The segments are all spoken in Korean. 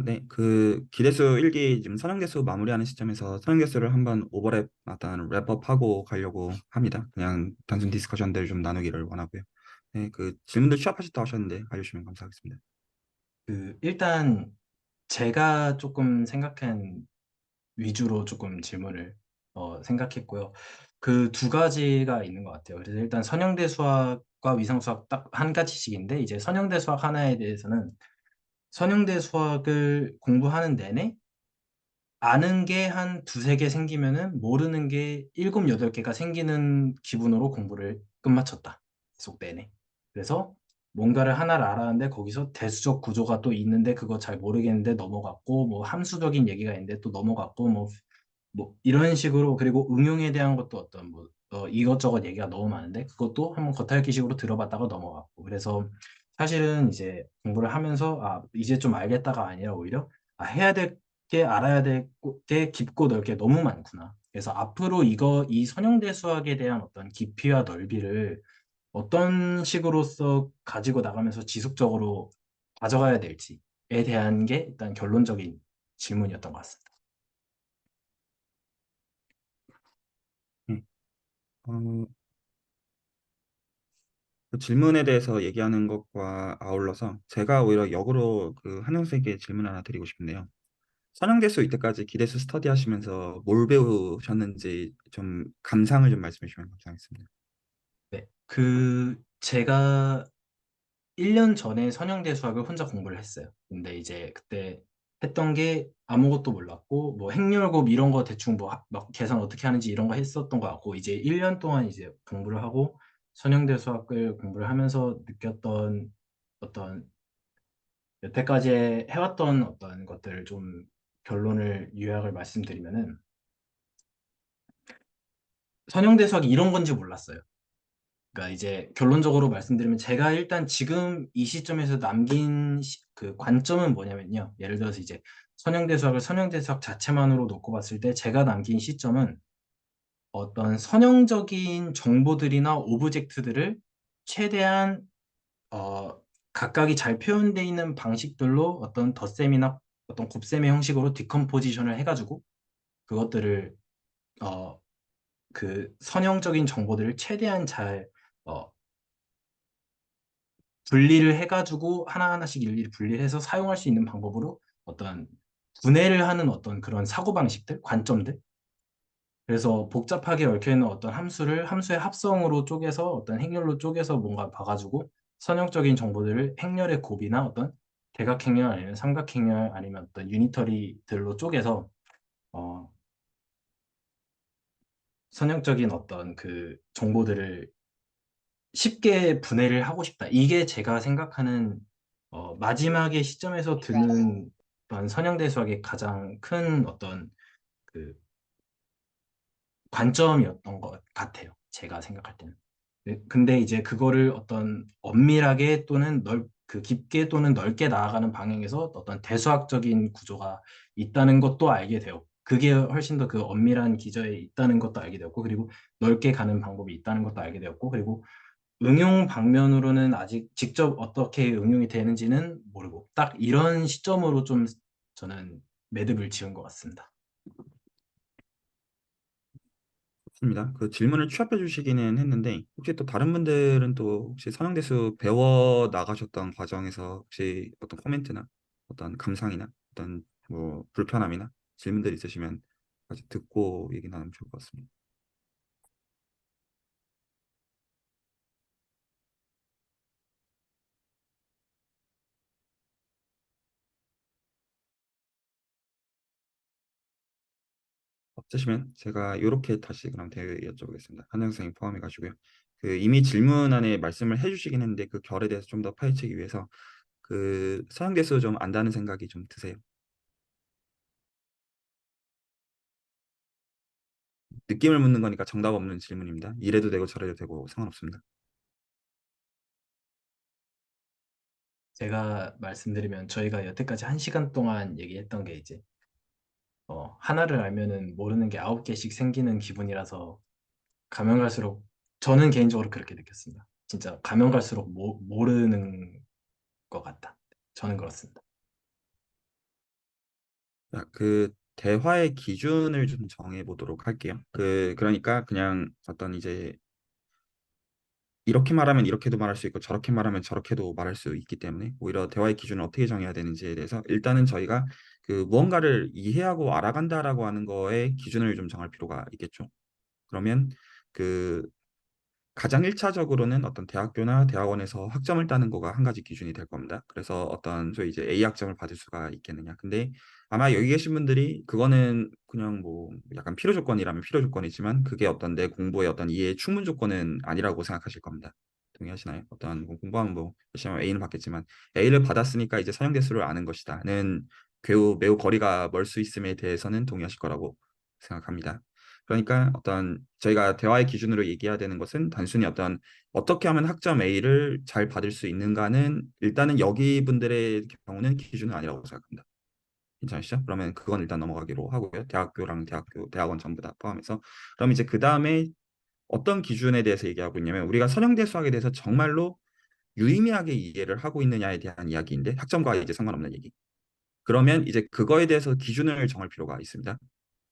네. 그 기대수 1기 지금 선형대수 마무리하는 시점에서 선형대수를 한번 오버랩, 일단 랩업하고 가려고 합니다. 그냥 단순 디스커션들 좀 나누기를 원하고요. 네, 그 질문들 취합하셨다고 하셨는데 알려주시면 감사하겠습니다. 일단 제가 조금 생각한 위주로 조금 질문을 생각했고요. 그 두 가지가 있는 것 같아요. 그래서 일단 선형대 수학과 위상 수학 딱 한 가지씩인데 이제 선형대 수학 하나에 대해서는 선형대 수학을 공부하는 내내 아는 게 한 두세 개 생기면은 모르는 게 일곱, 여덟 개가 생기는 기분으로 공부를 끝마쳤다. 계속 내내. 그래서 뭔가를 하나를 알았는데 거기서 대수적 구조가 또 있는데 그거 잘 모르겠는데 넘어갔고 뭐 함수적인 얘기가 있는데 또 넘어갔고 뭐 이런 식으로 그리고 응용에 대한 것도 어떤 뭐 이것저것 얘기가 너무 많은데 그것도 한번 겉핥기식으로 들어봤다가 넘어갔고 그래서 사실은 이제 공부를 하면서 아 이제 좀 알겠다가 아니라 오히려 아 해야 될 게 알아야 될 게 깊고 넓게 너무 많구나. 그래서 앞으로 이 선형대 수학에 대한 어떤 깊이와 넓이를 어떤 식으로서 가지고 나가면서 지속적으로 가져가야 될지에 대한 게 일단 결론적인 질문이었던 것 같습니다. 네. 어, 그 질문에 대해서 얘기하는 것과 아울러서 제가 오히려 역으로 그 한영수에게 질문 하나 드리고 싶은데요. 선형대수 이때까지 기대수 스터디 하시면서 뭘 배우셨는지 좀 감상을 좀 말씀해 주시면 감사하겠습니다. 네. 제가 1년 전에 선형대 수학을 혼자 공부를 했어요. 근데 이제 그때 했던 게 아무것도 몰랐고, 뭐 행렬곱 이런 거 대충 막 계산 어떻게 하는지 이런 거 했었던 것 같고, 이제 1년 동안 이제 공부를 하고 선형대 수학을 공부를 하면서 느꼈던 어떤 여태까지 해왔던 어떤 것들을 좀 결론을 요약을 말씀드리면은 선형대 수학이 이런 건지 몰랐어요. 그러니까 이제 결론적으로 말씀드리면 제가 일단 지금 이 시점에서 남긴 그 관점은 뭐냐면요. 예를 들어서 이제 선형대 수학을 선형대 수학 자체만으로 놓고 봤을 때 제가 남긴 시점은 어떤 선형적인 정보들이나 오브젝트들을 최대한 어, 각각이 잘 표현되어 있는 방식들로 어떤 덧셈이나 어떤 곱셈의 형식으로 디컴포지션을 해가지고 그것들을 어, 그 선형적인 정보들을 최대한 잘 어, 분리를 해가지고 하나하나씩 일일이 분리를 해서 사용할 수 있는 방법으로 어떤 분해를 하는 어떤 그런 사고방식들, 관점들. 그래서 복잡하게 얽혀있는 어떤 함수의 합성으로 쪼개서 어떤 행렬로 쪼개서 뭔가 봐가지고 선형적인 정보들을 행렬의 곱이나 어떤 대각행렬 아니면 삼각행렬 아니면 어떤 유니터리들로 쪼개서 어, 선형적인 어떤 그 정보들을 쉽게 분해를 하고 싶다. 이게 제가 생각하는 마지막의 시점에서 드는 어떤 선형대 수학의 가장 큰 어떤 그 관점이었던 것 같아요. 제가 생각할 때는. 네, 근데 이제 그거를 어떤 엄밀하게 또는 그 깊게 또는 넓게 나아가는 방향에서 어떤 대수학적인 구조가 있다는 것도 알게 되었고, 그게 훨씬 더 그 엄밀한 기저에 있다는 것도 알게 되었고, 그리고 넓게 가는 방법이 있다는 것도 알게 되었고, 그리고 응용 방면으로는 아직 직접 어떻게 응용이 되는지는 모르고 딱 이런 시점으로 좀 저는 매듭을 지은 것 같습니다. 좋습니다. 그 질문을 취합해 주시기는 했는데 혹시 또 다른 분들은 또 혹시 선형대수 배워 나가셨던 과정에서 혹시 어떤 코멘트나 어떤 감상이나 어떤 뭐 불편함이나 질문들 있으시면 같이 듣고 얘기 나누면 좋을 것 같습니다. 없으시면 제가 이렇게 다시 그럼 여쭤보겠습니다. 한 영상이 포함해 가지고요. 그 이미 질문 안에 말씀을 해주시긴 했는데 그 결에 대해서 좀 더 파헤치기 위해서 그 선형대수 좀 안다는 생각이 좀 드세요? 느낌을 묻는 거니까 정답 없는 질문입니다. 이래도 되고 저래도 되고 상관없습니다. 제가 말씀드리면 저희가 여태까지 1시간 동안 얘기했던 게 이제 하나를 알면은 모르는 게 9개씩 생기는 기분이라서 가면 갈수록 저는 개인적으로 그렇게 느꼈습니다. 진짜 가면 갈수록 모르는 것 같다. 저는 그렇습니다. 자, 그 대화의 기준을 좀 정해 보도록 할게요. 그러니까 그냥 어떤 이제 이렇게 말하면 이렇게도 말할 수 있고 저렇게 말하면 저렇게도 말할 수 있기 때문에 오히려 대화의 기준을 어떻게 정해야 되는지에 대해서 일단은 저희가 그 무언가를 이해하고 알아간다라고 하는 거에 기준을 좀 정할 필요가 있겠죠. 그러면 그 가장 1차적으로는 어떤 대학교나 대학원에서 학점을 따는 거가 한 가지 기준이 될 겁니다. 그래서 어떤 소위 이제 A 학점을 받을 수가 있겠느냐. 근데 아마 여기 계신 분들이 그거는 그냥 뭐 약간 필요 조건이라면 필요 조건이지만 그게 어떤 내 공부의 어떤 이해의 충분 조건은 아니라고 생각하실 겁니다. 동의하시나요? 어떤 뭐 공부하면 뭐 열심히 하면 A는 받겠지만 A를 받았으니까 이제 선형 대수를 아는 것이다는 매우 거리가 멀 수 있음에 대해서는 동의하실 거라고 생각합니다. 그러니까 어떤 저희가 대화의 기준으로 얘기해야 되는 것은 단순히 어떤 어떻게 하면 학점 A를 잘 받을 수 있는가는 일단은 여기 분들의 경우는 기준은 아니라고 생각합니다. 괜찮으시죠? 그러면 그건 일단 넘어가기로 하고요. 대학교랑 대학원 전부 다 포함해서. 그럼 이제 그 다음에 어떤 기준에 대해서 얘기하고 있냐면 우리가 선형대 수학에 대해서 정말로 유의미하게 이해를 하고 있느냐에 대한 이야기인데 학점과 이제 상관없는 얘기. 그러면 이제 그거에 대해서 기준을 정할 필요가 있습니다.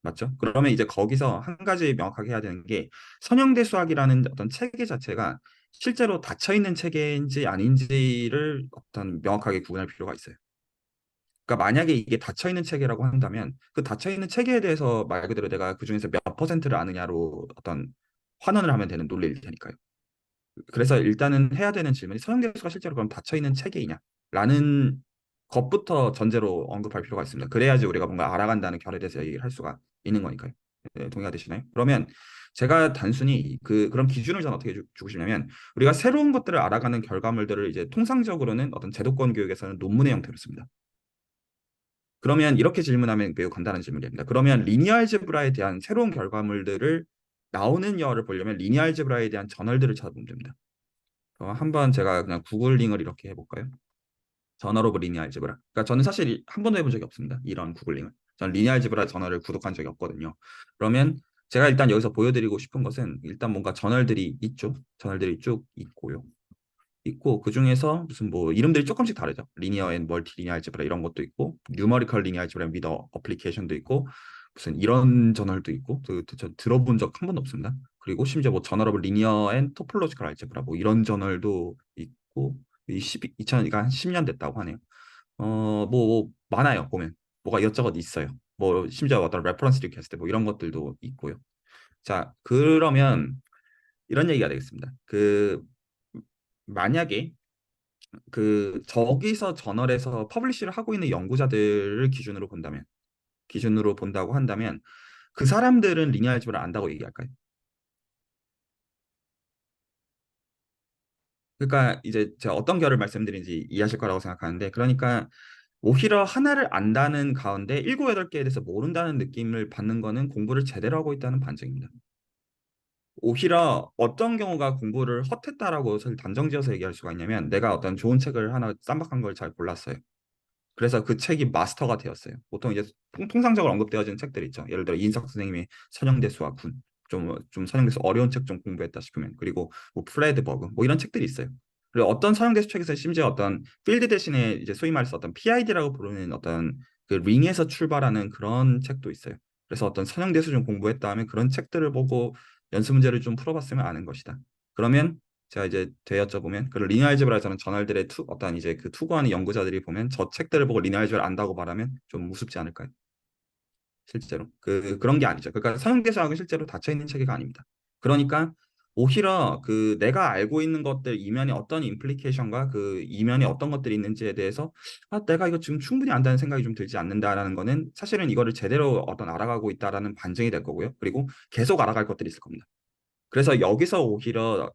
맞죠? 그러면 이제 거기서 한 가지 명확하게 해야 되는 게 선형대 수학이라는 어떤 체계 자체가 실제로 닫혀 있는 체계인지 아닌지를 어떤 명확하게 구분할 필요가 있어요. 그러니까 만약에 이게 닫혀 있는 체계라고 한다면 그 닫혀 있는 체계에 대해서 말 그대로 내가 그중에서 몇 퍼센트를 아느냐로 어떤 환원을 하면 되는 논리일 테니까요. 그래서 일단은 해야 되는 질문이 서양대수가 실제로 그럼 닫혀 있는 체계이냐? 라는 것부터 전제로 언급할 필요가 있습니다. 그래야지 우리가 뭔가 알아간다는 결에 대해서 얘기를 할 수가 있는 거니까요. 네, 동의가 되시나요? 그러면 제가 단순히 그런 기준을 전 어떻게 주고 싶냐면 우리가 새로운 것들을 알아가는 결과물들을 이제 통상적으로는 어떤 제도권 교육에서는 논문의 형태로 씁니다. 그러면 이렇게 질문하면 매우 간단한 질문입니다. 그러면 리니어 알제브라에 대한 새로운 결과물들을 나오는 여를 보려면 리니어 알제브라에 대한 저널들을 찾아보면 됩니다. 한번 제가 그냥 구글링을 이렇게 해볼까요? 저널 오브 리니어 알제브라. 그러니까 저는 사실 한 번도 해본 적이 없습니다. 이런 구글링을. 저는 리니어 알제브라 저널을 구독한 적이 없거든요. 그러면 제가 일단 여기서 보여드리고 싶은 것은 일단 뭔가 저널들이 있죠. 저널들이 쭉 있고 그 중에서 무슨 뭐 이름들이 조금씩 다르죠. 리니어 앤 멀티 리니어 알제브라 이런 것도 있고 뉴머리컬 리니어 알제브라 위드 어플리케이션도 있고 무슨 이런 저널도 있고 저 들어본 적 한 번도 없습니다. 그리고 심지어 뭐 저널 오브 리니어 앤 토폴로지컬 알제브라 뭐 이런 저널도 있고 이 2000, 한 10년 됐다고 하네요. 뭐 많아요. 보면 뭐가 이것저것 있어요. 뭐 심지어 어떤 레퍼런스 리퀘스트 뭐 이런 것들도 있고요. 자, 그러면 이런 얘기가 되겠습니다. 만약에 저기서 저널에서 퍼블리시를 하고 있는 연구자들을 기준으로 본다고 한다면 그 사람들은 리니어 알gebra 안다고 얘기할까요? 그러니까 이제 제가 어떤 결을 말씀드린지 이해하실 거라고 생각하는데 그러니까 오히려 하나를 안다는 가운데 일곱 여덟 개에 대해서 모른다는 느낌을 받는 거는 공부를 제대로 하고 있다는 반증입니다. 오히려 어떤 경우가 공부를 헛했다라고 사실 단정지어서 얘기할 수가 있냐면 내가 어떤 좋은 책을 하나 쌈박한 걸 잘 골랐어요. 그래서 그 책이 마스터가 되었어요. 보통 이제 통상적으로 언급되어지는 책들 있죠. 예를 들어 이인석 선생님의 선형대수와 군, 좀 선형대수 어려운 책 좀 공부했다 싶으면 그리고 뭐 프레드버그 뭐 이런 책들이 있어요. 그리고 어떤 선형대수 책에서 심지어 어떤 필드 대신에 이제 소위 말해서 어떤 PID라고 부르는 어떤 그 링에서 출발하는 그런 책도 있어요. 그래서 어떤 선형대수 좀 공부했다 하면 그런 책들을 보고 연습 문제를 좀 풀어봤으면 아는 것이다. 그러면 제가 이제 되여쭤보면 그 리니어 알제브라에서는 저널들의 어떤 이제 그 투구하는 연구자들이 보면 저 책들을 보고 리니어 알제브라 안다고 말하면 좀 우습지 않을까요? 실제로 그런 게 아니죠. 그러니까 서양대사학은 실제로 닫혀 있는 체계가 아닙니다. 그러니까 오히려 내가 알고 있는 것들 이면에 어떤 임플리케이션과 그 이면에 어떤 것들이 있는지에 대해서 내가 이거 지금 충분히 안다는 생각이 좀 들지 않는다라는 거는 사실은 이거를 제대로 어떤 알아가고 있다라는 반증이 될 거고요. 그리고 계속 알아갈 것들이 있을 겁니다. 그래서 여기서 오히려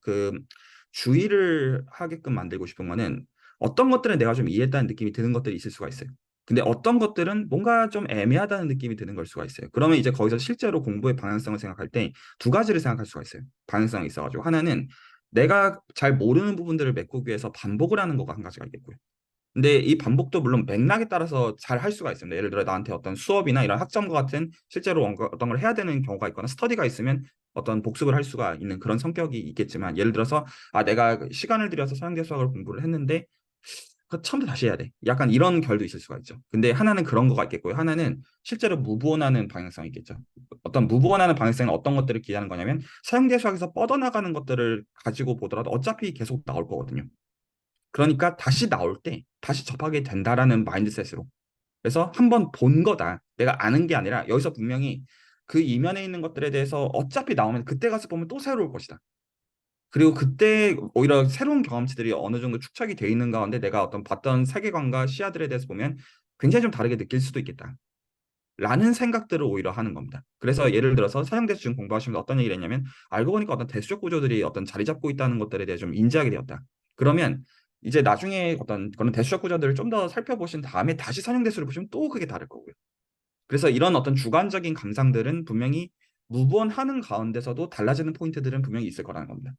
주의를 하게끔 만들고 싶은 거는 어떤 것들은 내가 좀 이해했다는 느낌이 드는 것들이 있을 수가 있어요. 근데 어떤 것들은 뭔가 좀 애매하다는 느낌이 드는 걸 수가 있어요. 그러면 이제 거기서 실제로 공부의 방향성을 생각할 때 두 가지를 생각할 수가 있어요. 방향성이 있어가지고 하나는 내가 잘 모르는 부분들을 메꾸기 위해서 반복을 하는 거가 한 가지가 있겠고요. 근데 이 반복도 물론 맥락에 따라서 잘 할 수가 있습니다. 예를 들어 나한테 어떤 수업이나 이런 학점과 같은 실제로 어떤 걸 해야 되는 경우가 있거나 스터디가 있으면 어떤 복습을 할 수가 있는 그런 성격이 있겠지만 예를 들어서 내가 시간을 들여서 서양대 수학을 공부를 했는데 그 처음부터 다시 해야 돼. 약간 이런 결도 있을 수가 있죠. 근데 하나는 그런 거가 있겠고요. 하나는 실제로 무브온하는 방향성이 있겠죠. 어떤 무브온하는 방향성은 어떤 것들을 기대하는 거냐면 사형대 수학에서 뻗어나가는 것들을 가지고 보더라도 어차피 계속 나올 거거든요. 그러니까 다시 나올 때 다시 접하게 된다라는 마인드셋으로. 그래서 한번 본 거다. 내가 아는 게 아니라 여기서 분명히 그 이면에 있는 것들에 대해서 어차피 나오면 그때 가서 보면 또 새로울 것이다. 그리고 그때 오히려 새로운 경험치들이 어느 정도 축적이 돼 있는 가운데 내가 어떤 봤던 세계관과 시야들에 대해서 보면 굉장히 좀 다르게 느낄 수도 있겠다. 라는 생각들을 오히려 하는 겁니다. 그래서 예를 들어서 사형대수 지금 공부하시면서 어떤 얘기를 했냐면 알고 보니까 어떤 대수적 구조들이 어떤 자리 잡고 있다는 것들에 대해 좀 인지하게 되었다. 그러면 이제 나중에 어떤 그런 대수적 구조들을 좀 더 살펴보신 다음에 다시 사형대수를 보시면 또 그게 다를 거고요. 그래서 이런 어떤 주관적인 감상들은 분명히 무브온하는 가운데서도 달라지는 포인트들은 분명히 있을 거라는 겁니다.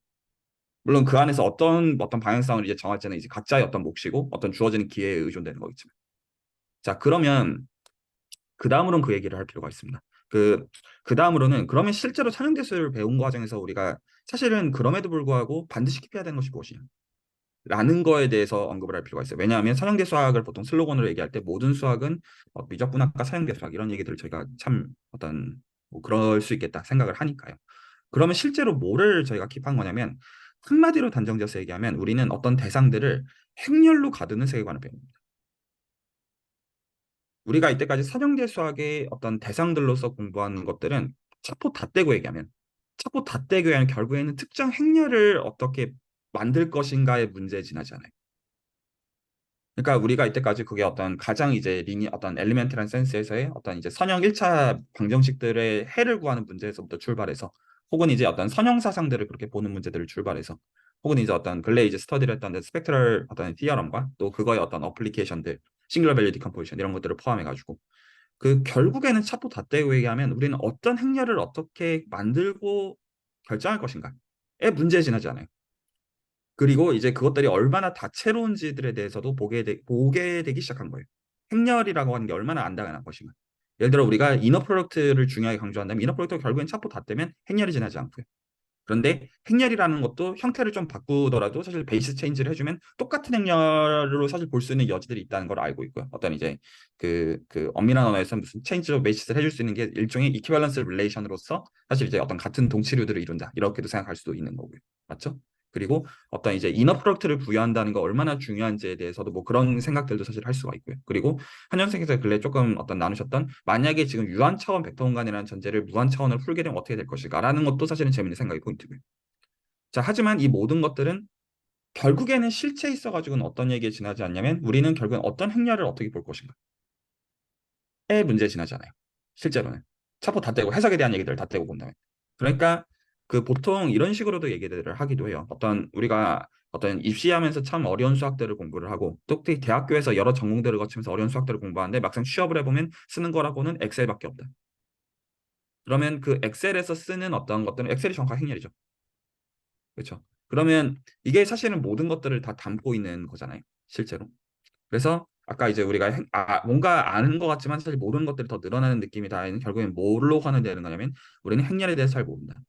물론 그 안에서 어떤 방향성을 이제 정할지는 이제 각자의 어떤 몫이고 어떤 주어지는 기회에 의존되는 거겠지만. 자, 그러면 그 다음으로는 그 얘기를 할 필요가 있습니다. 그 다음으로는 그러면 실제로 선형대수를 배운 과정에서 우리가 사실은 그럼에도 불구하고 반드시 킵해야 되는 것이 무엇이냐? 라는 거에 대해서 언급을 할 필요가 있어요. 왜냐하면 선형대 수학을 보통 슬로건으로 얘기할 때 모든 수학은 미적분학과 선형대 수학 이런 얘기들을 저희가 참 어떤 뭐 그럴 수 있겠다 생각을 하니까요. 그러면 실제로 뭐를 저희가 킵한 거냐면 한마디로 단정지어서 얘기하면 우리는 어떤 대상들을 행렬로 가두는 세계관을 배웁니다. 우리가 이때까지 서정대 수학의 어떤 대상들로서 공부하는 것들은 첩보 다 떼고 얘기하면 첩보 다 떼고 얘기하면 결국에는 특정 행렬을 어떻게 만들 것인가의 문제에 지나지 않아요. 그러니까 우리가 이때까지 그게 어떤 가장 이제 어떤 엘리멘트란 센스에서의 어떤 이제 선형 1차 방정식들의 해를 구하는 문제에서부터 출발해서 혹은 이제 어떤 선형 사상들을 그렇게 보는 문제들을 출발해서 혹은 이제 어떤 근래 이제 스터디를 했던 스펙트럴 어떤 티어럼과 또 그거의 어떤 어플리케이션들 싱글러 밸류 디컴포지션 이런 것들을 포함해 가지고 그 결국에는 차도 다 떼고 얘기하면 우리는 어떤 행렬을 어떻게 만들고 결정할 것인가의 문제에 지나지 않아요. 그리고 이제 그것들이 얼마나 다채로운지들에 대해서도 보게 되기 시작한 거예요. 행렬이라고 하는 게 얼마나 안 당연한 것인가. 예를 들어 우리가 이너 프로덕트를 중요하게 강조한다면 이너 프로덕트가 결국엔 차포 다 떼면 행렬이 지나지 않고요. 그런데 행렬이라는 것도 형태를 좀 바꾸더라도 사실 베이스 체인지를 해주면 똑같은 행렬로 사실 볼 수 있는 여지들이 있다는 걸 알고 있고요. 어떤 이제 그 엄밀한 언어에서 무슨 체인지 오브 베이시스를 해줄 수 있는 게 일종의 이퀴밸런스 릴레이션으로서 사실 이제 어떤 같은 동치류들을 이룬다 이렇게도 생각할 수도 있는 거고요. 맞죠? 그리고 어떤 이제 이너 프로덕트를 부여한다는 거 얼마나 중요한지에 대해서도 뭐 그런 생각들도 사실 할 수가 있고요. 그리고 한현생께서 근래 조금 어떤 나누셨던 만약에 지금 유한 차원 벡터 공간이라는 전제를 무한 차원으로 풀게 되면 어떻게 될 것일까라는 것도 사실은 재밌는 생각이 포인트고요. 자, 하지만 이 모든 것들은 결국에는 실체에 있어가지고는 어떤 얘기에 지나지 않냐면 우리는 결국엔 어떤 행렬을 어떻게 볼 것인가에 문제에 지나지 않아요. 실제로는. 차포 다 떼고 해석에 대한 얘기들을 다 떼고 본다면. 그러니까 그 보통 이런 식으로도 얘기들을 하기도 해요. 어떤 우리가 어떤 입시하면서 참 어려운 수학들을 공부를 하고 또 특히 대학교에서 여러 전공들을 거치면서 어려운 수학들을 공부하는데 막상 취업을 해보면 쓰는 거라고는 엑셀밖에 없다. 그러면 그 엑셀에서 쓰는 어떤 것들은 엑셀이 정확한 행렬이죠. 그렇죠. 그러면 이게 사실은 모든 것들을 다 담고 있는 거잖아요. 실제로. 그래서 아까 이제 우리가 뭔가 아는 것 같지만 사실 모르는 것들이 더 늘어나는 느낌이 다 결국엔 뭘로 환원되는 거냐면 우리는 행렬에 대해서 잘 모른다.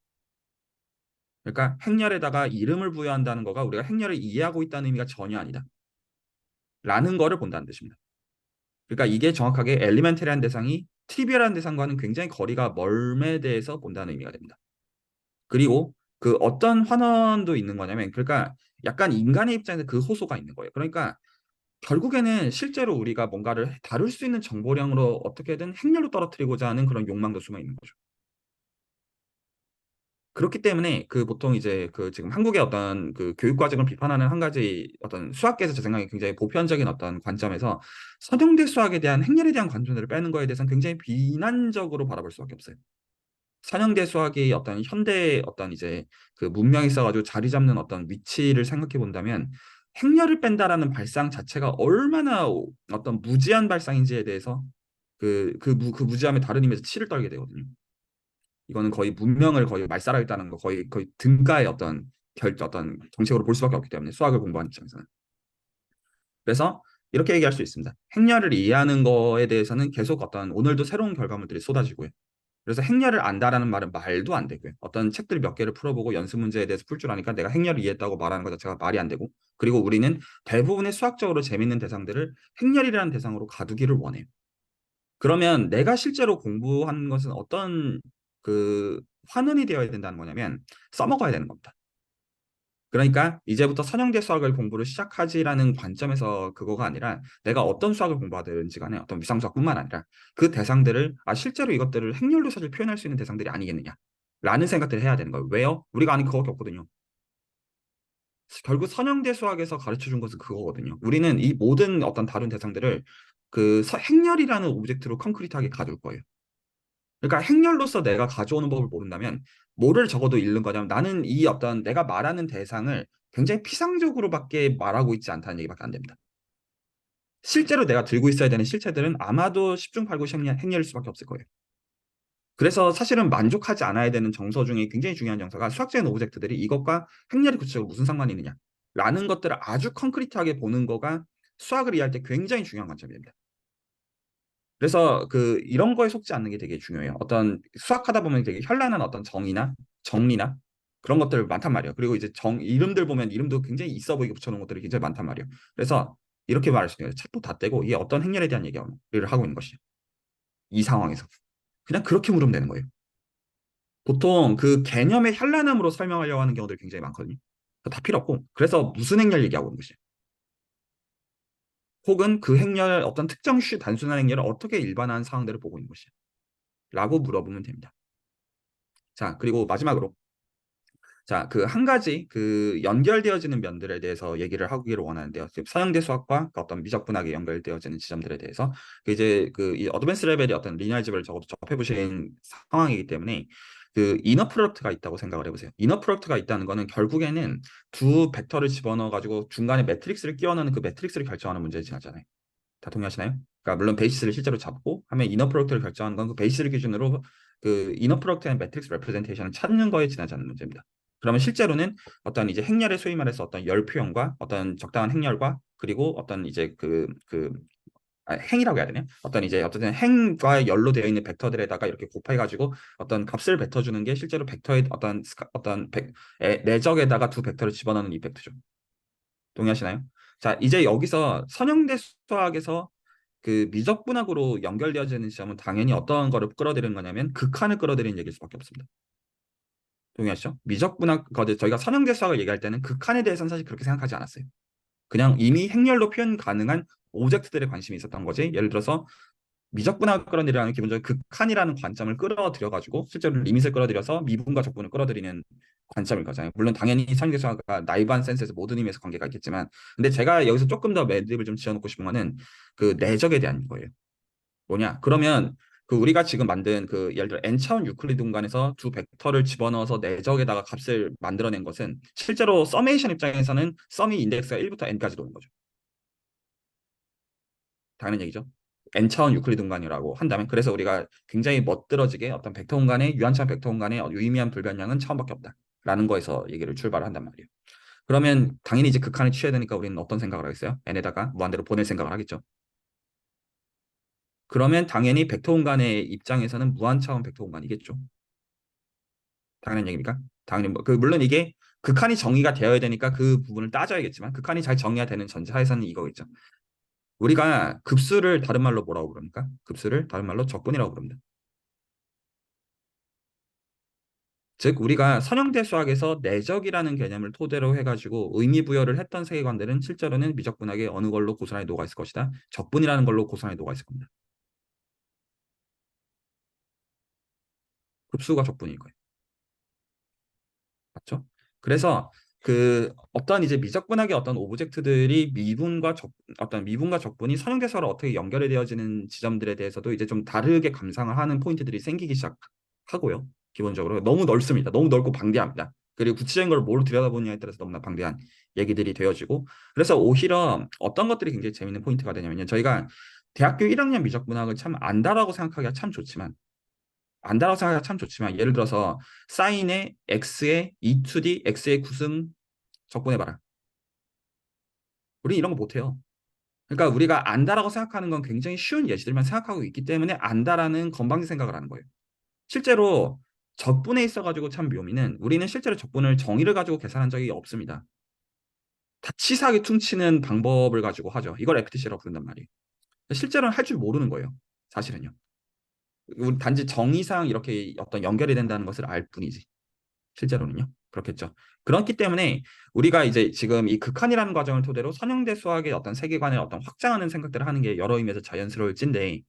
그러니까 행렬에다가 이름을 부여한다는 거가 우리가 행렬을 이해하고 있다는 의미가 전혀 아니다. 라는 거를 본다는 뜻입니다. 그러니까 이게 정확하게 엘리멘터리한 대상이 트리비얼한 대상과는 굉장히 거리가 멀에 대해서 본다는 의미가 됩니다. 그리고 그 어떤 환원도 있는 거냐면 그러니까 약간 인간의 입장에서 그 호소가 있는 거예요. 그러니까 결국에는 실제로 우리가 뭔가를 다룰 수 있는 정보량으로 어떻게든 행렬로 떨어뜨리고자 하는 그런 욕망도 숨어 있는 거죠. 그렇기 때문에 그 보통 이제 그 지금 한국의 어떤 그 교육 과정을 비판하는 한 가지 어떤 수학계에서 제 생각에 굉장히 보편적인 어떤 관점에서 서경대 수학에 대한 행렬에 대한 관점들을 빼는 거에 대해서는 굉장히 비난적으로 바라볼 수밖에 없어요. 선형대 수학이 어떤 현대 어떤 이제 그 문명이 있어가지고 자리 잡는 어떤 위치를 생각해 본다면 행렬을 뺀다라는 발상 자체가 얼마나 어떤 무지한 발상인지에 대해서 그 무지함의 다른 의미에서 치를 떨게 되거든요. 이거는 거의 문명을 거의 말살하겠다는 거 거의 등가의 어떤 정책으로 볼 수밖에 없기 때문에 수학을 공부하는 입장에서는. 그래서 이렇게 얘기할 수 있습니다. 행렬을 이해하는 거에 대해서는 계속 어떤 오늘도 새로운 결과물들이 쏟아지고요. 그래서 행렬을 안다라는 말은 말도 안 되고요. 어떤 책들 몇 개를 풀어보고 연습 문제에 대해서 풀 줄 아니까 내가 행렬을 이해했다고 말하는 것 자체가 말이 안 되고, 그리고 우리는 대부분의 수학적으로 재밌는 대상들을 행렬이라는 대상으로 가두기를 원해요. 그러면 내가 실제로 공부하는 것은 어떤 그 환원이 되어야 된다는 거냐면 써먹어야 되는 겁니다. 그러니까 이제부터 선형대 수학을 공부를 시작하지라는 관점에서 그거가 아니라 내가 어떤 수학을 공부하든지 간에 어떤 위상수학뿐만 아니라 그 대상들을 실제로 이것들을 행렬로 사실 표현할 수 있는 대상들이 아니겠느냐 라는 생각들을 해야 되는 거예요. 왜요? 우리가 아는 게 그거밖에 없거든요. 결국 선형대 수학에서 가르쳐 준 것은 그거거든요. 우리는 이 모든 어떤 다른 대상들을 행렬이라는 오브젝트로 concrete하게 가둘 거예요. 그러니까 행렬로서 내가 가져오는 법을 모른다면 뭐를 적어도 잃는 거냐면 나는 이 어떤 내가 말하는 대상을 굉장히 피상적으로밖에 말하고 있지 않다는 얘기밖에 안 됩니다. 실제로 내가 들고 있어야 되는 실체들은 아마도 10중 8구 행렬일 수밖에 없을 거예요. 그래서 사실은 만족하지 않아야 되는 정서 중에 굉장히 중요한 정서가 수학적인 오브젝트들이 이것과 행렬이 구체적으로 무슨 상관이 있느냐 라는 것들을 아주 concrete하게 보는 거가 수학을 이해할 때 굉장히 중요한 관점입니다. 그래서 이런 거에 속지 않는 게 되게 중요해요. 어떤 수학하다 보면 되게 현란한 어떤 정의나 정리나 그런 것들 많단 말이에요. 그리고 이제 이름들 보면 이름도 굉장히 있어 보이게 붙여놓은 것들이 굉장히 많단 말이에요. 그래서 이렇게 말할 수 있어요. 책도 다 떼고 이게 어떤 행렬에 대한 얘기를 하고 있는 것이에요. 이 상황에서. 그냥 그렇게 물으면 되는 거예요. 보통 그 개념의 현란함으로 설명하려고 하는 경우들이 굉장히 많거든요. 다 필요 없고. 그래서 무슨 행렬 얘기하고 있는 것이에요. 혹은 그 행렬 어떤 특정 단순한 행렬을 어떻게 일반화한 상황들을 보고 있는 것이에요. 라고 물어보면 됩니다. 자, 그리고 마지막으로 자, 한 가지 연결되어지는 면들에 대해서 얘기를 하기를 원하는데요. 지금 서양대 수학과 어떤 미적분학에 연결되어지는 지점들에 대해서 이제 이 어드밴스 레벨의 어떤 리니어 알제브를 적어도 접해 보신 상황이기 때문에 이너 프로덕트가 있다고 생각을 해보세요. 이너 프로덕트가 있다는 거는 결국에는 두 벡터를 집어넣어 가지고 중간에 매트릭스를 끼워 넣는 그 매트릭스를 결정하는 문제를 지나잖아요. 다 동의하시나요? 그러니까 물론 베이시스를 실제로 잡고 하면 이너 프로덕트를 결정하는 건 그 베이시스를 기준으로 이너 프로덕트의 매트릭스 레프레젠테이션을 찾는 거에 지나지 않는 문제입니다. 그러면 실제로는 어떤 이제 행렬의 소위 말해서 어떤 열 표현과 어떤 적당한 행렬과 그리고 어떤 이제 행이라고 해야 되냐? 어떤 이제 어쨌든 행과 열로 되어 있는 벡터들에다가 이렇게 곱해가지고 어떤 값을 뱉어주는 게 실제로 벡터의 내적에다가 두 벡터를 집어넣는 이펙트죠. 동의하시나요? 자, 이제 여기서 선형대 수학에서 미적분학으로 연결되어지는 시험은 당연히 어떤 거를 끌어들이는 거냐면 극한을 끌어들이는 얘기일 수밖에 없습니다. 동의하시죠? 미적분학, 저희가 선형대 수학을 얘기할 때는 극한에 대해서는 사실 그렇게 생각하지 않았어요. 그냥 이미 행렬로 표현 가능한 오브젝트들에 관심이 있었던 거지. 예를 들어서 미적분학 끌어들이라는 기본적인 극한이라는 관점을 끌어들여가지고 실제로 리밋을 끌어들여서 미분과 적분을 끌어들이는 관점일 거잖아요. 물론 당연히 선계수학과 나이브한 센스에서 모든 의미에서 관계가 있겠지만, 근데 제가 여기서 조금 더 매듭을 좀 지어놓고 싶은 거는 내적에 대한 거예요. 뭐냐? 그러면 우리가 지금 만든 예를 들어 n차원 유클리드 공간에서 두 벡터를 집어넣어서 내적에다가 값을 만들어낸 것은 실제로 서메이션 입장에서는 썸이 인덱스가 1부터 n까지 도는 거죠. 당연한 얘기죠. n차원 유클리드 공간이라고 한다면 그래서 우리가 굉장히 멋들어지게 어떤 벡터 공간의 유한차원 벡터 공간의 유의미한 불변량은 차원밖에 없다. 라는 거에서 얘기를 출발을 한단 말이에요. 그러면 당연히 이제 극한을 취해야 되니까 우리는 어떤 생각을 하겠어요? n에다가 무한대로 보낼 생각을 하겠죠. 그러면 당연히 벡터 공간의 입장에서는 무한차원 벡터 공간이겠죠. 당연한 얘기입니까? 당연히 물론 이게 극한이 정의가 되어야 되니까 그 부분을 따져야겠지만 극한이 잘 정의가 되는 전제하에서는 이거겠죠. 우리가 급수를 다른 말로 뭐라고 그럽니까? 급수를 다른 말로 적분이라고 부릅니다. 즉 우리가 선형대 수학에서 내적이라는 개념을 토대로 해가지고 의미 부여를 했던 세계관들은 실제로는 미적분학의 어느 걸로 고스란히 녹아 있을 것이다. 적분이라는 걸로 고스란히 녹아 있을 겁니다. 급수가 적분일 거예요. 맞죠? 그래서 어떤 이제 미적분학의 어떤 오브젝트들이 어떤 미분과 적분이 선형대수로 어떻게 연결이 되어지는 지점들에 대해서도 이제 좀 다르게 감상을 하는 포인트들이 생기기 시작하고요. 기본적으로 너무 넓습니다. 너무 넓고 방대합니다. 그리고 구체적인 걸 뭘 들여다보느냐에 따라서 너무나 방대한 얘기들이 되어지고 그래서 오히려 어떤 것들이 굉장히 재밌는 포인트가 되냐면요. 저희가 대학교 1학년 미적분학을 참 안다라고 생각하기가 참 좋지만 안다라고 생각하기가 참 좋지만 예를 들어서 사인의 x의 2to d x의 구승 적분해봐라. 우리 이런 거 못해요. 그러니까 우리가 안다라고 생각하는 건 굉장히 쉬운 예시들만 생각하고 있기 때문에 안다라는 건방진 생각을 하는 거예요. 실제로 적분에 있어가지고 참 묘미는 우리는 실제로 적분을 정의를 가지고 계산한 적이 없습니다. 다 치사하게 퉁치는 방법을 가지고 하죠. 이걸 FTC라고 부른단 말이에요. 실제로는 할 줄 모르는 거예요. 사실은요. 우리 단지 정의상 이렇게 어떤 연결이 된다는 것을 알 뿐이지. 실제로는요. 그렇겠죠. 그렇기 때문에 우리가 이제 지금 이 극한이라는 과정을 토대로 선형대 수학의 어떤 세계관을 어떤 확장하는 생각들을 하는 게 여러 의미에서 자연스러울진데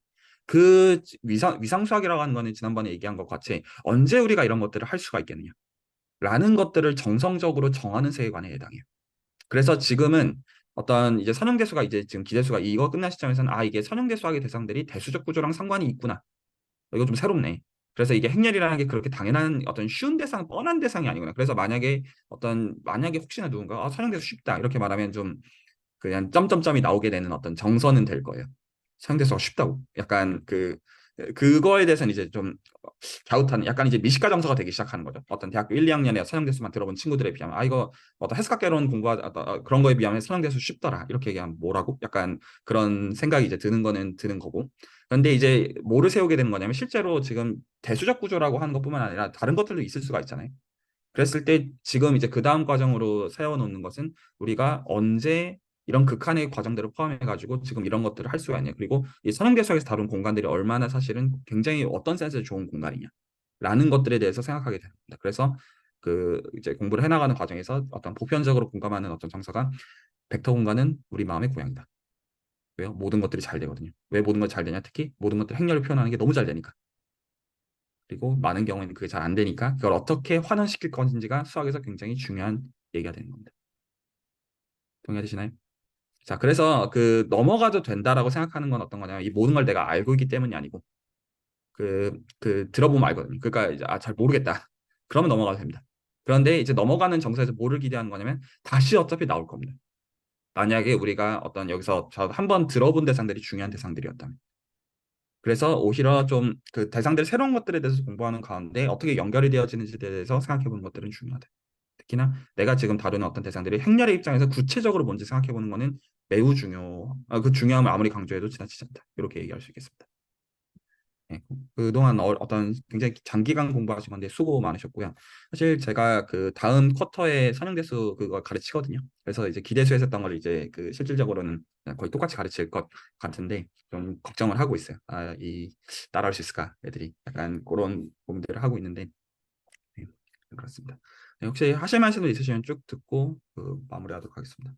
그 위상수학이라고 하는 거는 지난번에 얘기한 것 같이 언제 우리가 이런 것들을 할 수가 있겠느냐 라는 것들을 정성적으로 정하는 세계관에 해당해요. 그래서 지금은 어떤 이제 선형대수가 이제 지금 기대수가 이거 끝난 시점에서는 아 이게 선형대수학의 대상들이 대수적 구조랑 상관이 있구나. 이거 좀 새롭네. 그래서 이게 행렬이라는 게 그렇게 당연한 어떤 쉬운 대상, 뻔한 대상이 아니구나. 그래서 만약에 혹시나 누군가 선형대수 쉽다 이렇게 말하면 좀 그냥 점점점이 나오게 되는 어떤 정서는 될 거예요. 선형대수가 쉽다고. 약간 그거에 대해서는 이제 좀 갸웃하는 약간 이제 미식가 정서가 되기 시작하는 거죠. 어떤 대학교 1, 2학년에 선형대수만 들어본 친구들에 비하면 아 이거 어떤 해석학개론 공부하다 그런 거에 비하면 선형대수 쉽더라 이렇게 얘기하면 뭐라고? 약간 그런 생각이 이제 드는 거는 드는 거고. 그런데 이제 뭐를 세우게 되는 거냐면 실제로 지금 대수적 구조라고 하는 것뿐만 아니라 다른 것들도 있을 수가 있잖아요. 그랬을 때 지금 이제 그 다음 과정으로 세워놓는 것은 우리가 언제 이런 극한의 과정들을 포함해가지고 지금 이런 것들을 할 수가 있냐. 그리고 이 선형대수학에서 다룬 공간들이 얼마나 사실은 굉장히 어떤 센스에 좋은 공간이냐. 라는 것들에 대해서 생각하게 됩니다. 그래서 그 이제 공부를 해나가는 과정에서 어떤 보편적으로 공감하는 어떤 정서가 벡터 공간은 우리 마음의 고향이다. 왜요? 모든 것들이 잘 되거든요. 왜 모든 것이 잘 되냐? 특히 모든 것들 행렬을 표현하는 게 너무 잘 되니까. 그리고 많은 경우에는 그게 잘 안 되니까 그걸 어떻게 환원시킬 것인지가 수학에서 굉장히 중요한 얘기가 되는 겁니다. 동의하시나요? 자, 그래서 그 넘어가도 된다라고 생각하는 건 어떤 거냐면 이 모든 걸 내가 알고 있기 때문이 아니고 들어보면 알거든요. 그러니까 이제 잘 모르겠다. 그러면 넘어가도 됩니다. 그런데 이제 넘어가는 정서에서 뭐를 기대하는 거냐면 다시 어차피 나올 겁니다. 만약에 우리가 어떤 여기서 한번 들어본 대상들이 중요한 대상들이었다면. 그래서 오히려 좀 그 대상들 새로운 것들에 대해서 공부하는 가운데 어떻게 연결이 되어지는지에 대해서 생각해 보는 것들은 중요하다. 특히나 내가 지금 다루는 어떤 대상들이 행렬의 입장에서 구체적으로 뭔지 생각해 보는 것은 매우 그 중요함을 아무리 강조해도 지나치지 않다. 이렇게 얘기할 수 있겠습니다. 네, 그동안 어떤 굉장히 장기간 공부하신 건데 수고 많으셨고요. 사실 제가 그 다음 쿼터에 선형대수 그거 가르치거든요. 그래서 이제 기대수에서 했던 걸 이제 그 실질적으로는 그냥 거의 똑같이 가르칠 것 같은데 좀 걱정을 하고 있어요. 따라올 수 있을까 애들이 약간 그런 고민들을 하고 있는데 네, 그렇습니다. 네, 혹시 하실 말씀도 있으시면 쭉 듣고 마무리하도록 하겠습니다.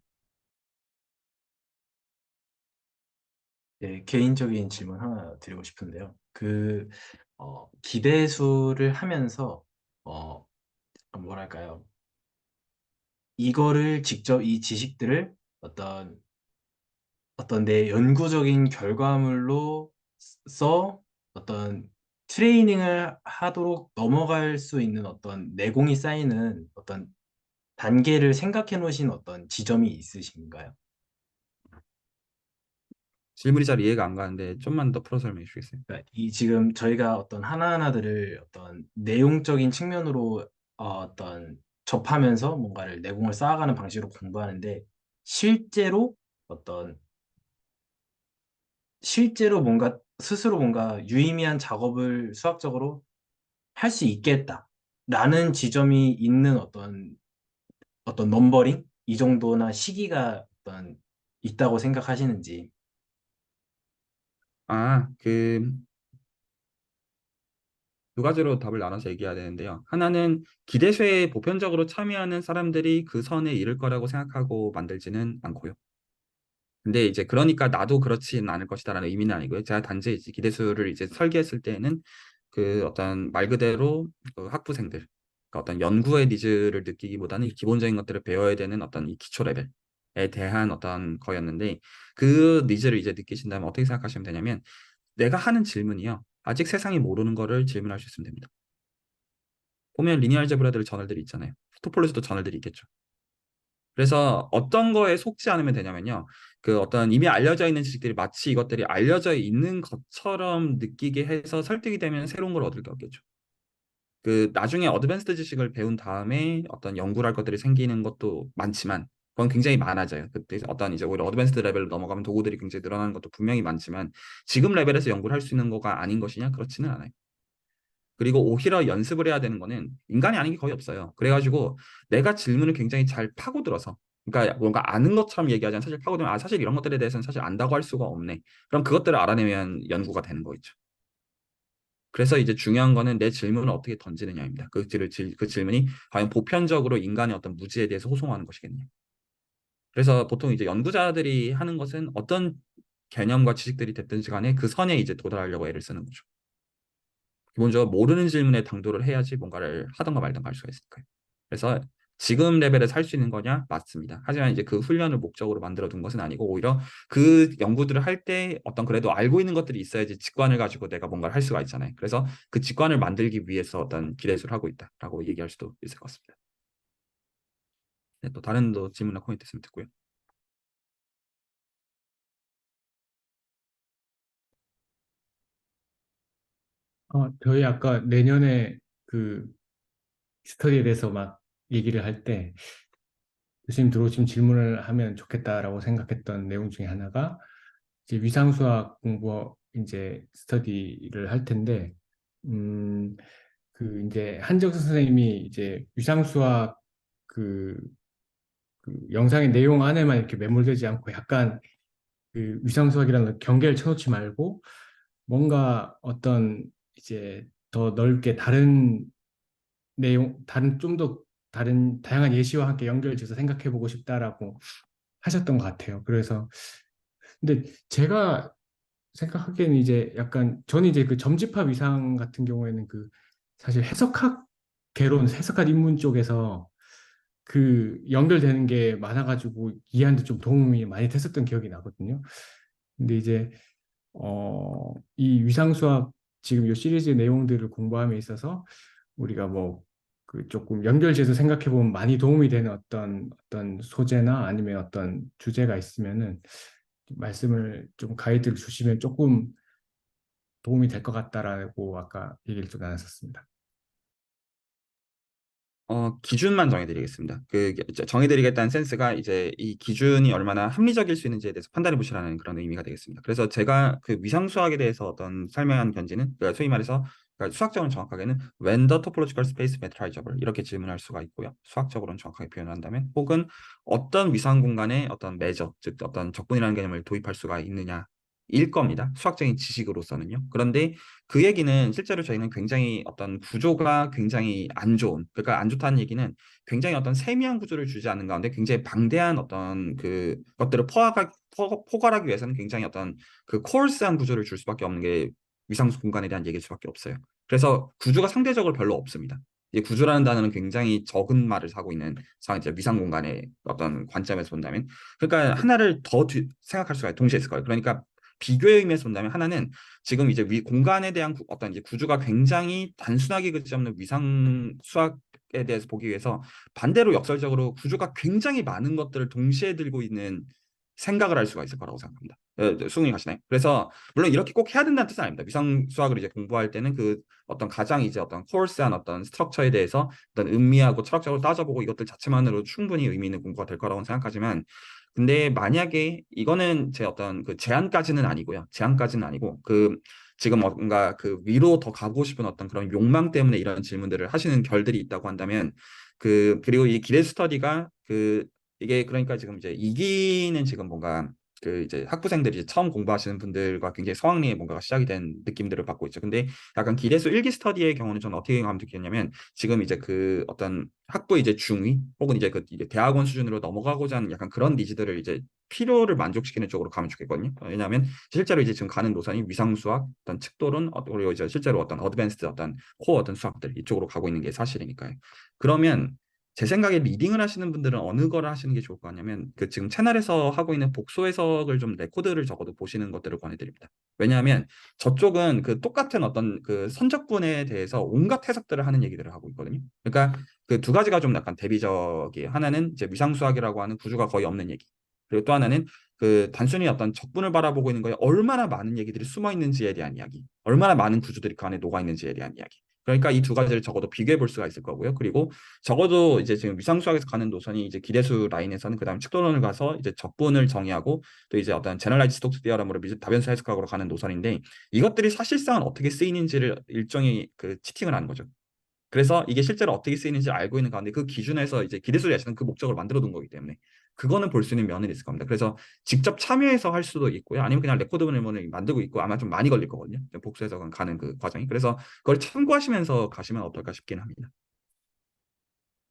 네, 개인적인 질문 하나 드리고 싶은데요. 기대수를 하면서, 어, 뭐랄까요. 이거를 직접 이 지식들을 어떤 내 연구적인 결과물로 써 어떤 트레이닝을 하도록 넘어갈 수 있는 어떤 내공이 쌓이는 어떤 단계를 생각해 놓으신 어떤 지점이 있으신가요? 질문이 잘 이해가 안 가는데 좀만 더 풀어 설명해 주시겠어요? 그러니까 이 지금 저희가 어떤 하나하나들을 어떤 내용적인 측면으로 어떤 접하면서 뭔가를 내공을 쌓아가는 방식으로 공부하는데 실제로 어떤 실제로 뭔가 스스로 뭔가 유의미한 작업을 수학적으로 할 수 있겠다라는 지점이 있는 어떤 넘버링 이 정도나 시기가 어떤 있다고 생각하시는지. 아, 두 가지로 답을 나눠서 얘기해야 되는데요. 하나는 기대수에 보편적으로 참여하는 사람들이 그 선에 이를 거라고 생각하고 만들지는 않고요. 근데 이제 그러니까 나도 그렇진 않을 것이다라는 의미는 아니고요. 제가 단지 이제 기대수를 이제 설계했을 때에는 그 어떤 말 그대로 그 학부생들, 그러니까 어떤 연구의 니즈를 느끼기보다는 이 기본적인 것들을 배워야 되는 어떤 이 기초 레벨에 대한 어떤 거였는데 그 니즈를 이제 느끼신다면 어떻게 생각하시면 되냐면 내가 하는 질문이요. 아직 세상이 모르는 거를 질문할 수 있으면 됩니다. 보면 리니어 알제브라들 저널들이 있잖아요. 토폴로지도 저널들이 있겠죠. 그래서 어떤 거에 속지 않으면 되냐면요. 그 어떤 이미 알려져 있는 지식들이 마치 이것들이 알려져 있는 것처럼 느끼게 해서 설득이 되면 새로운 걸 얻을 게 없겠죠. 그 나중에 어드밴스드 지식을 배운 다음에 어떤 연구를 할 것들이 생기는 것도 많지만 그건 굉장히 많아져요. 그때 어떤 이제 오히려 어드밴스드 레벨로 넘어가면 도구들이 굉장히 늘어나는 것도 분명히 많지만 지금 레벨에서 연구를 할 수 있는 거가 아닌 것이냐? 그렇지는 않아요. 그리고 오히려 연습을 해야 되는 거는 인간이 아닌 게 거의 없어요. 그래가지고 내가 질문을 굉장히 잘 파고들어서, 그러니까 뭔가 아는 것처럼 얘기하자면 사실 파고들면 아 사실 이런 것들에 대해서는 사실 안다고 할 수가 없네. 그럼 그것들을 알아내면 연구가 되는 거겠죠. 그래서 이제 중요한 거는 내 질문을 어떻게 던지느냐입니다. 그 질문이 과연 보편적으로 인간의 어떤 무지에 대해서 호소하는 것이겠냐. 그래서 보통 이제 연구자들이 하는 것은 어떤 개념과 지식들이 됐든지 간에 그 선에 이제 도달하려고 애를 쓰는 거죠. 기본적으로 모르는 질문에 당도를 해야지 뭔가를 하던가 말던가 할 수가 있으니까요. 그래서 지금 레벨에서 할 수 있는 거냐? 맞습니다. 하지만 이제 그 훈련을 목적으로 만들어 둔 것은 아니고 오히려 그 연구들을 할 때 어떤 그래도 알고 있는 것들이 있어야지 직관을 가지고 내가 뭔가를 할 수가 있잖아요. 그래서 그 직관을 만들기 위해서 어떤 기대수를 하고 있다라고 얘기할 수도 있을 것 같습니다. 네, 또 다른 또 질문이나 코멘트 있으면 듣고요. 저희 아까 내년에 그 스터디에 대해서 막 얘기를 할 때 교수님 들어오시면 질문을 하면 좋겠다라고 생각했던 내용 중에 하나가 이제 위상수학 공부 이제 스터디를 할 텐데 음, 그 이제 한정수 선생님이 이제 위상수학 그, 그 영상의 내용 안에만 이렇게 매몰되지 않고 약간 그 위상수학이라는 경계를 쳐놓지 말고 뭔가 어떤 이제 더 넓게 다른 내용, 다른 좀 더 다른 다양한 예시와 함께 연결지어서 생각해 보고 싶다라고 하셨던 것 같아요. 그래서 근데 제가 생각하기에는 이제 약간 저는 이제 그 점집합 이상 같은 경우에는 그 사실 해석학 개론, 해석학 입문 쪽에서 그 연결되는 게 많아가지고 이해하는데 좀 도움이 많이 됐었던 기억이 나거든요. 근데 이제 이 위상수학 지금 이 시리즈 내용들을 공부함에 있어서 우리가 뭐 그 조금 연결지어서 생각해 보면 많이 도움이 되는 어떤 소재나 아니면 어떤 주제가 있으면은 말씀을 좀 가이드를 주시면 조금 도움이 될 것 같다라고 아까 얘기를 좀 나눴었습니다. 기준만 정해드리겠습니다. 정해드리겠다는 센스가 이제 이 기준이 얼마나 합리적일 수 있는지에 대해서 판단해 보시라는 그런 의미가 되겠습니다. 그래서 제가 그 위상수학에 대해서 어떤 설명한 견지는 그러니까 소위 말해서 그러니까 수학적으로 정확하게는 when the topological space metriizable 이렇게 질문할 수가 있고요. 수학적으로는 정확하게 표현한다면 혹은 어떤 위상 공간에 어떤 measure 즉 어떤 적분이라는 개념을 도입할 수가 있느냐 일 겁니다. 수학적인 지식으로서는요. 그런데 그 얘기는 실제로 저희는 굉장히 어떤 구조가 굉장히 안 좋은, 그러니까 안 좋다는 얘기는 굉장히 어떤 세미한 구조를 주지 않는 가운데 굉장히 방대한 어떤 그 것들을 포괄하기 위해서는 굉장히 어떤 그 코arse한 구조를 줄 수밖에 없는 게 위상수 공간에 대한 얘기일 수밖에 없어요. 그래서 구조가 상대적으로 별로 없습니다. 이 구조라는 단어는 굉장히 적은 말을 하고 있는 상황, 이제 위상 공간의 어떤 관점에서 본다면, 그러니까 하나를 생각할 수가 동시에 있을 거예요. 그러니까 비교의 의미에서 본다면 하나는 지금 이제 공간에 대한 어떤 이제 구조가 굉장히 단순하게 그지 없는 위상 수학에 대해서 보기 위해서 반대로 역설적으로 구조가 굉장히 많은 것들을 동시에 들고 있는 생각을 할 수가 있을 거라고 생각합니다. 수긍이 가시나요? 그래서 물론 이렇게 꼭 해야 된다는 뜻은 아닙니다. 위상 수학을 이제 공부할 때는 그 어떤 가장 이제 어떤 코어스한 어떤 스트럭처에 대해서 어떤 음미하고 철학적으로 따져보고 이것들 자체만으로 충분히 의미 있는 공부가 될 거라고 생각하지만 근데 만약에 이거는 제 어떤 그 제한까지는 아니고요. 제한까지는 아니고 그 지금 뭔가 그 위로 더 가고 싶은 어떤 그런 욕망 때문에 이런 질문들을 하시는 결들이 있다고 한다면 그리고 이 기대 스터디가 이게 그러니까 지금 이제 이기는 지금 뭔가 그 이제 학부생들이 이제 처음 공부하시는 분들과 굉장히 서학리에 뭔가가 시작이 된 느낌들을 받고 있죠. 근데 약간 기대수 일기 스터디의 경우는 저는 어떻게 감독했냐면 지금 이제 그 어떤 학부 이제 중위 혹은 이제 그 이제 대학원 수준으로 넘어가고자 하는 약간 그런 니즈들을 이제 필요를 만족시키는 쪽으로 가면 좋겠거든요. 왜냐하면 실제로 이제 지금 가는 노선이 위상수학, 어떤 측도론, 그리고 이제 실제로 어떤 어드밴스드 어떤 코어 어떤 수학들 이쪽으로 가고 있는 게 사실이니까요. 그러면 제 생각에 리딩을 하시는 분들은 어느 거를 하시는 게 좋을 것 같냐면 그 지금 채널에서 하고 있는 복소 해석을 좀 레코드를 적어도 보시는 것들을 권해드립니다. 왜냐하면 저쪽은 그 똑같은 어떤 그 선적분에 대해서 온갖 해석들을 하는 얘기들을 하고 있거든요. 그러니까 그 두 가지가 좀 약간 대비적이에요. 하나는 이제 위상수학이라고 하는 구조가 거의 없는 얘기. 그리고 또 하나는 그 단순히 어떤 적분을 바라보고 있는 거에 얼마나 많은 얘기들이 숨어 있는지에 대한 이야기, 얼마나 많은 구조들이 그 안에 녹아 있는지에 대한 이야기. 그러니까 이 두 가지를 적어도 비교해 볼 수가 있을 거고요. 그리고 적어도 이제 지금 위상수학에서 가는 노선이 이제 기대수 라인에서는 그다음 축도론을 가서 이제 적분을 정의하고 또 이제 어떤 제너럴라이즈 스톡스 디어럼으로 다변수 해석학으로 가는 노선인데 이것들이 사실상 어떻게 쓰이는지를 일종의 그 치팅을 하는 거죠. 그래서 이게 실제로 어떻게 쓰이는지 알고 있는 가운데 그 기준에서 이제 기대수를 예시는 그 목적을 만들어 둔 거기 때문에 그거는 볼 수 있는 면은 있을 겁니다. 그래서 직접 참여해서 할 수도 있고요. 아니면 그냥 레코드 문을 만들고 있고 아마 좀 많이 걸릴 거거든요. 복수 해석은 가는 그 과정이. 그래서 그걸 참고하시면서 가시면 어떨까 싶긴 합니다.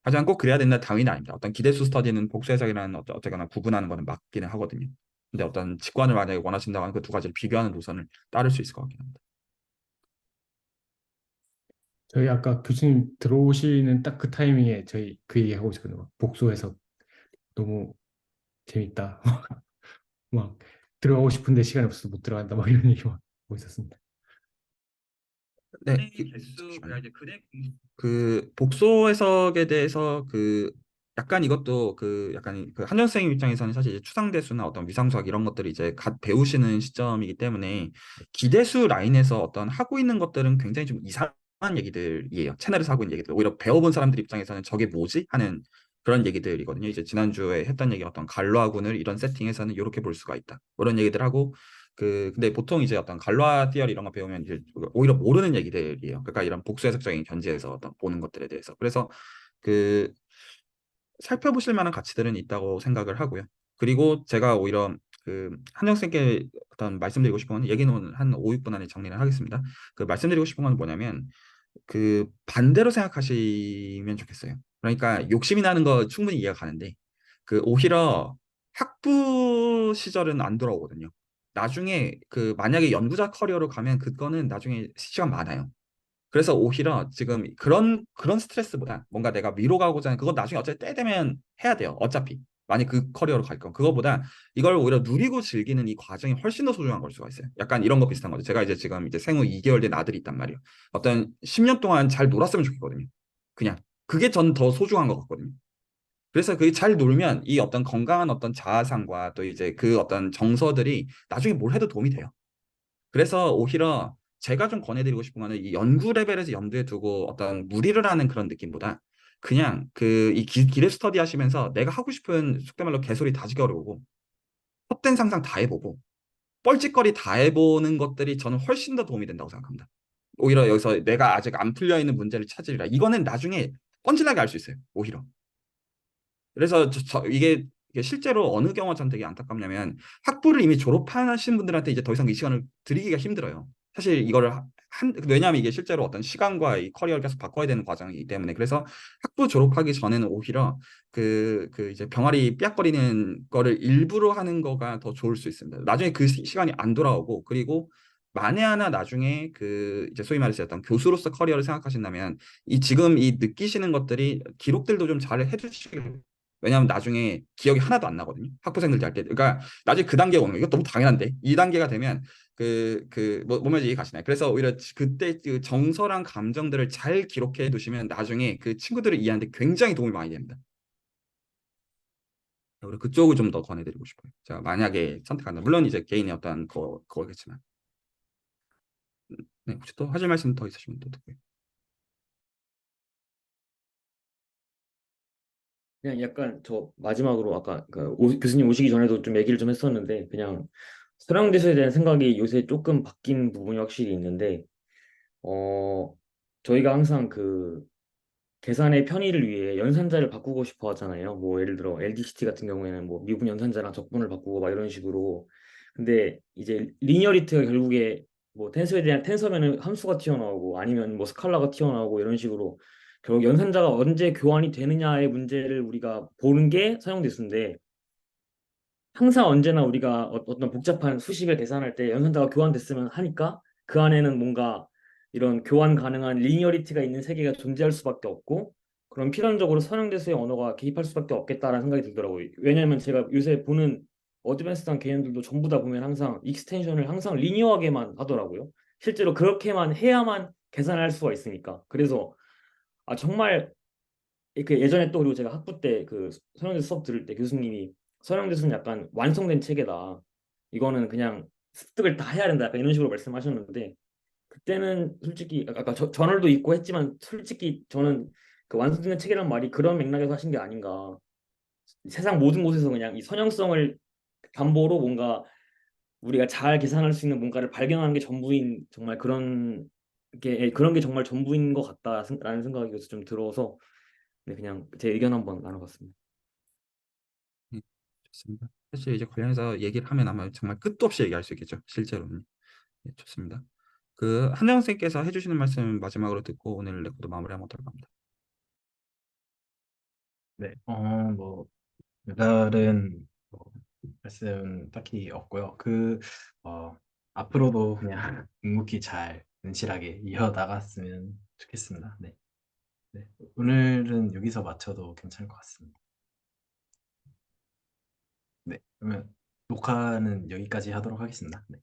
하지만 꼭 그래야 된다 당연히 아닙니다. 어떤 기대수 스터디는 복수 해석이라는 어쨌거나 구분하는 거는 맞기는 하거든요. 근데 어떤 직관을 만약에 원하신다고 하면 그 두 가지를 비교하는 노선을 따를 수 있을 것 같긴 합니다. 저희 아까 교수님 들어오시는 딱 그 타이밍에 저희 그 얘기 하고 있었거든요. 복수해서 너무 재밌다. 막 들어가고 싶은데 시간이 없어서 못 들어간다. 막 이런 얘기 막 하고 있었습니다. 네, 잠시만요. 그 복소 해석에 대해서 그 약간 이것도 그 약간 그 한전 선생님 입장에서는 사실 이제 추상대수나 어떤 위상수학 이런 것들을 이제 갓 배우시는 시점이기 때문에 기대수 라인에서 어떤 하고 있는 것들은 굉장히 좀 이상한 얘기들이에요. 채널에서 하고 있는 얘기들. 오히려 배워본 사람들 입장에서는 저게 뭐지? 하는 그런 얘기들이거든요. 이제 지난주에 했던 얘기 어떤 갈로아군을 이런 세팅에서는 이렇게 볼 수가 있다. 그런 얘기들 하고 근데 보통 이제 어떤 갈로아 티어리 이런 거 배우면 이제 오히려 모르는 얘기들이에요. 그러니까 이런 복수 해석적인 견지에서 어떤 보는 것들에 대해서. 그래서 그 살펴보실 만한 가치들은 있다고 생각을 하고요. 그리고 제가 오히려 그 한정 쌤께 어떤 말씀드리고 싶은 건 얘기는 한 5, 6분 안에 정리를 하겠습니다. 그 말씀드리고 싶은 건 뭐냐면 그 반대로 생각하시면 좋겠어요. 그러니까 욕심이 나는 거 충분히 이해가 가는데 그 오히려 학부 시절은 안 돌아오거든요. 나중에 그 만약에 연구자 커리어로 가면 그거는 나중에 시간 많아요. 그래서 오히려 지금 그런 스트레스보다 뭔가 내가 위로 가고자 하는 그건 나중에 어차피 때 되면 해야 돼요. 어차피 만약 그 커리어로 갈 건. 그거보다 이걸 오히려 누리고 즐기는 이 과정이 훨씬 더 소중한 걸 수가 있어요. 약간 이런 거 비슷한 거죠. 제가 이제 지금 이제 생후 2개월 된 아들이 있단 말이에요. 어떤 10년 동안 잘 놀았으면 좋겠거든요. 그냥 그게 전 더 소중한 것 같거든요. 그래서 그게 잘 놀면 이 어떤 건강한 어떤 자아상과 또 이제 그 어떤 정서들이 나중에 뭘 해도 도움이 돼요. 그래서 오히려 제가 좀 권해드리고 싶은 거는 이 연구 레벨에서 염두에 두고 어떤 무리를 하는 그런 느낌보다 그냥 그 이 기랩 스터디 하시면서 내가 하고 싶은 속된 말로 개소리 다 지겨울고 헛된 상상 다 해보고 뻘짓거리 다 해보는 것들이 저는 훨씬 더 도움이 된다고 생각합니다. 오히려 여기서 내가 아직 안 풀려 있는 문제를 찾으리라. 이거는 나중에 뻔질나게 알 수 있어요. 오히려. 그래서 이게 실제로 어느 경우가 전 되게 안타깝냐면 학부를 이미 졸업하신 분들한테 이제 더 이상 이 시간을 드리기가 힘들어요. 사실 이거를 왜냐하면 이게 실제로 어떤 시간과 이 커리어를 계속 바꿔야 되는 과정이기 때문에 그래서 학부 졸업하기 전에는 오히려 그 이제 병아리 삐약거리는 거를 일부러 하는 거가 더 좋을 수 있습니다. 나중에 그 시간이 안 돌아오고 그리고 만에 하나 나중에 그 이제 소위 말해서 어떤 교수로서 커리어를 생각하신다면 이 지금 이 느끼시는 것들이 기록들도 좀 잘 해주시길 왜냐하면 나중에 기억이 하나도 안 나거든요. 학부생들 할 때. 그러니까 나중에 그 단계가 오는 거. 이거 너무 당연한데. 이 단계가 되면 뭐면 이해 가시나요? 그래서 오히려 그때 그 정서랑 감정들을 잘 기록해 두시면 나중에 그 친구들을 이해하는데 굉장히 도움이 많이 됩니다. 우리 그쪽을 좀 더 권해드리고 싶어요. 제가 만약에 선택한다. 물론 이제 개인의 어떤 거겠지만. 네, 혹시 또 하실 말씀 더 있으시면 또 듣고요. 그냥 약간 저 마지막으로 아까 그 교수님 오시기 전에도 좀 얘기를 좀 했었는데 그냥 서양대수에 대한 생각이 요새 조금 바뀐 부분이 확실히 있는데 어 저희가 항상 그 계산의 편의를 위해 연산자를 바꾸고 싶어 하잖아요. 뭐 예를 들어 LDCT 같은 경우에는 뭐 미분 연산자랑 적분을 바꾸고 막 이런 식으로. 근데 이제 리니어리티가 결국에 뭐 텐서에 대한 텐서면은 함수가 튀어나오고 아니면 뭐 스칼라가 튀어나오고 이런 식으로 결국 연산자가 언제 교환이 되느냐의 문제를 우리가 보는 게 사용대수인데 항상 언제나 우리가 어떤 복잡한 수식을 계산할 때 연산자가 교환됐으면 하니까 그 안에는 뭔가 이런 교환 가능한 리니어리티가 있는 세계가 존재할 수밖에 없고 그럼 필연적으로 선형대수의 언어가 개입할 수밖에 없겠다라는 생각이 들더라고요. 왜냐하면 제가 요새 보는 어드밴스드한 개념들도 전부 다 보면 항상 익스텐션을 항상 리니어하게만 하더라고요. 실제로 그렇게만 해야만 계산할 수가 있으니까. 그래서 정말 그 예전에 또 그리고 제가 학부 때 그 선형대수 수업 들을 때 교수님이 선형대수는 약간 완성된 체계다. 이거는 그냥 습득을 다 해야 된다. 약간 이런 식으로 말씀하셨는데 그때는 솔직히 아까 전월도 있고 했지만 솔직히 저는 그 완성된 책이란 말이 그런 맥락에서 하신 게 아닌가. 세상 모든 곳에서 그냥 이 선형성을 담보로 뭔가 우리가 잘 계산할 수 있는 뭔가를 발견하는 게 전부인 정말 그런 게 정말 전부인 것 같다라는 생각이 요새 좀 들어서 네, 그냥 제 의견 한번 나눠봤습니다. 예, 좋습니다. 사실 이제 관련해서 얘기를 하면 아마 정말 끝도 없이 얘기할 수 있겠죠. 실제로는. 예, 좋습니다. 그 한영 선생님께서 해주시는 말씀 마지막으로 듣고 오늘 레코드 마무리하면 어떨까 합니다. 네, 뭐 다른 뭐 말씀 딱히 없고요. 앞으로도 그냥 묵묵히 잘 은실하게 이어나갔으면 좋겠습니다. 네, 네, 오늘은 여기서 마쳐도 괜찮을 것 같습니다. 네, 그러면 녹화는 여기까지 하도록 하겠습니다. 네.